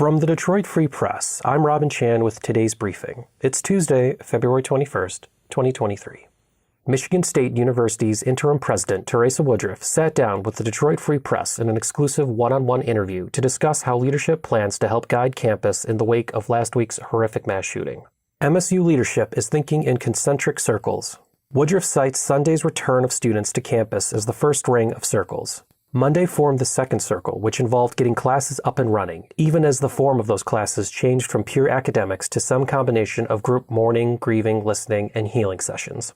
From the Detroit Free Press, I'm Robin Chan with today's briefing. It's Tuesday, February 21st, 2023. Michigan State University's interim president, Teresa Woodruff, sat down with the Detroit Free Press in an exclusive one-on-one interview to discuss how leadership plans to help guide campus in the wake of last week's horrific mass shooting. MSU leadership is thinking in concentric circles. Woodruff cites Sunday's return of students to campus as the first ring of circles. Monday formed the second circle, which involved getting classes up and running, even as the form of those classes changed from pure academics to some combination of group mourning, grieving, listening, and healing sessions.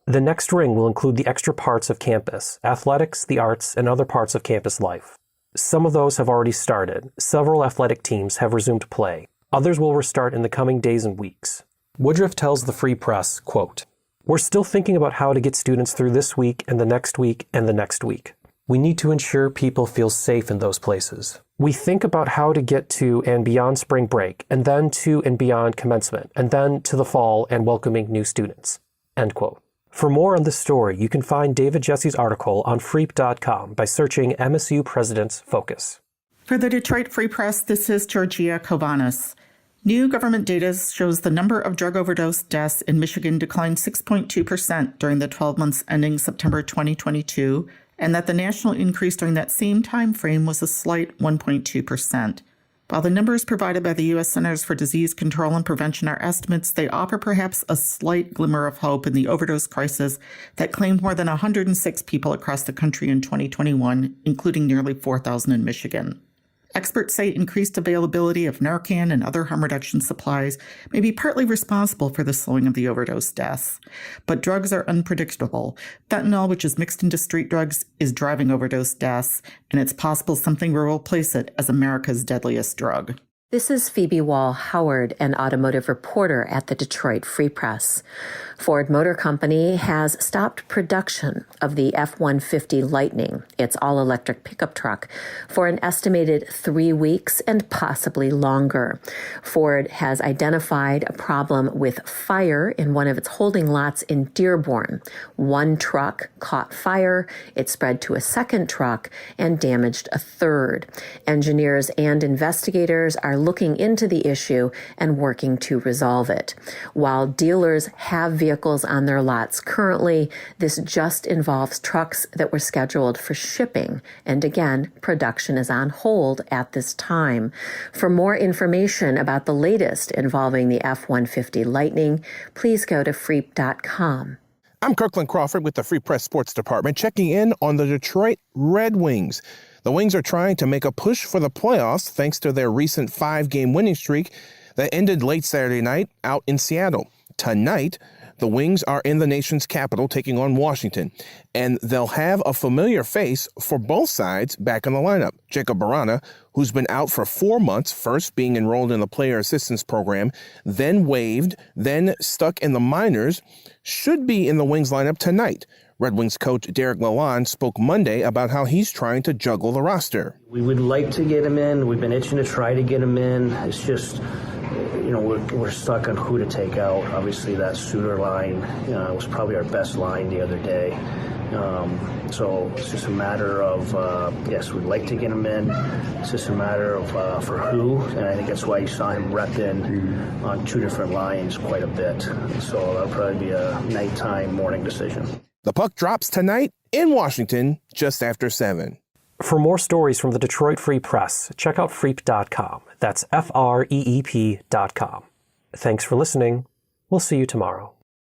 The next ring will include the extra parts of campus, athletics, the arts, and other parts of campus life. Some of those have already started. Several athletic teams have resumed play. Others will restart in the coming days and weeks. Woodruff tells the Free Press, quote, "We're still thinking about how to get students through this week and the next week and the next week. We need to ensure people feel safe in those places. We think about how to get to and beyond spring break, and then to and beyond commencement, and then to the fall and welcoming new students." End quote. For more on this story, you can find David Jesse's article on freep.com by searching MSU President's Focus. For the Detroit Free Press, this is Georgia Kovanis. New government data shows the number of drug overdose deaths in Michigan declined 6.2% during the 12 months ending September 2022, and that the national increase during that same time frame was a slight 1.2%. While the numbers provided by the U.S. Centers for Disease Control and Prevention are estimates, they offer perhaps a slight glimmer of hope in the overdose crisis that claimed more than 106 people across the country in 2021, including nearly 4,000 in Michigan. Experts say increased availability of Narcan and other harm reduction supplies may be partly responsible for the slowing of the overdose deaths. But drugs are unpredictable. Fentanyl, which is mixed into street drugs, is driving overdose deaths, and it's possible something will replace it as America's deadliest drug. This is Phoebe Wall-Howard, an automotive reporter at the Detroit Free Press. Ford Motor Company has stopped production of the F-150 Lightning, its all-electric pickup truck, for an estimated 3 weeks and possibly longer. Ford has identified a problem with fire in one of its holding lots in Dearborn. One truck caught fire, it spread to a second truck, and damaged a third. Engineers and investigators are looking into the issue and working to resolve it. While dealers have vehicles on their lots currently, this just involves trucks that were scheduled for shipping. And again, production is on hold at this time. For more information about the latest involving the F-150 Lightning, please go to freep.com. I'm Kirkland Crawford with the Free Press Sports Department, checking in on the Detroit Red Wings. The Wings are trying to make a push for the playoffs thanks to their recent 5-game winning streak that ended late Saturday night out in Seattle. Tonight, the Wings are in the nation's capital taking on Washington, and they'll have a familiar face for both sides back in the lineup. Jakub Vrana, who's been out for 4 months, first being enrolled in the player assistance program, then waived, then stuck in the minors, should be in the Wings lineup tonight. Red Wings coach Derek Lalonde spoke Monday about how he's trying to juggle the roster. We would like to get him in. We've been itching to try to get him in. It's just, we're stuck on who to take out. Obviously, that Suter line was probably our best line the other day. So it's just a matter of, yes, we'd like to get him in. It's just a matter of for who, and I think that's why you saw him repping on 2 different lines quite a bit. So that'll probably be a nighttime, morning decision. The puck drops tonight in Washington just after 7. For more stories from the Detroit Free Press, check out freep.com. That's FREEP.com. Thanks for listening. We'll see you tomorrow.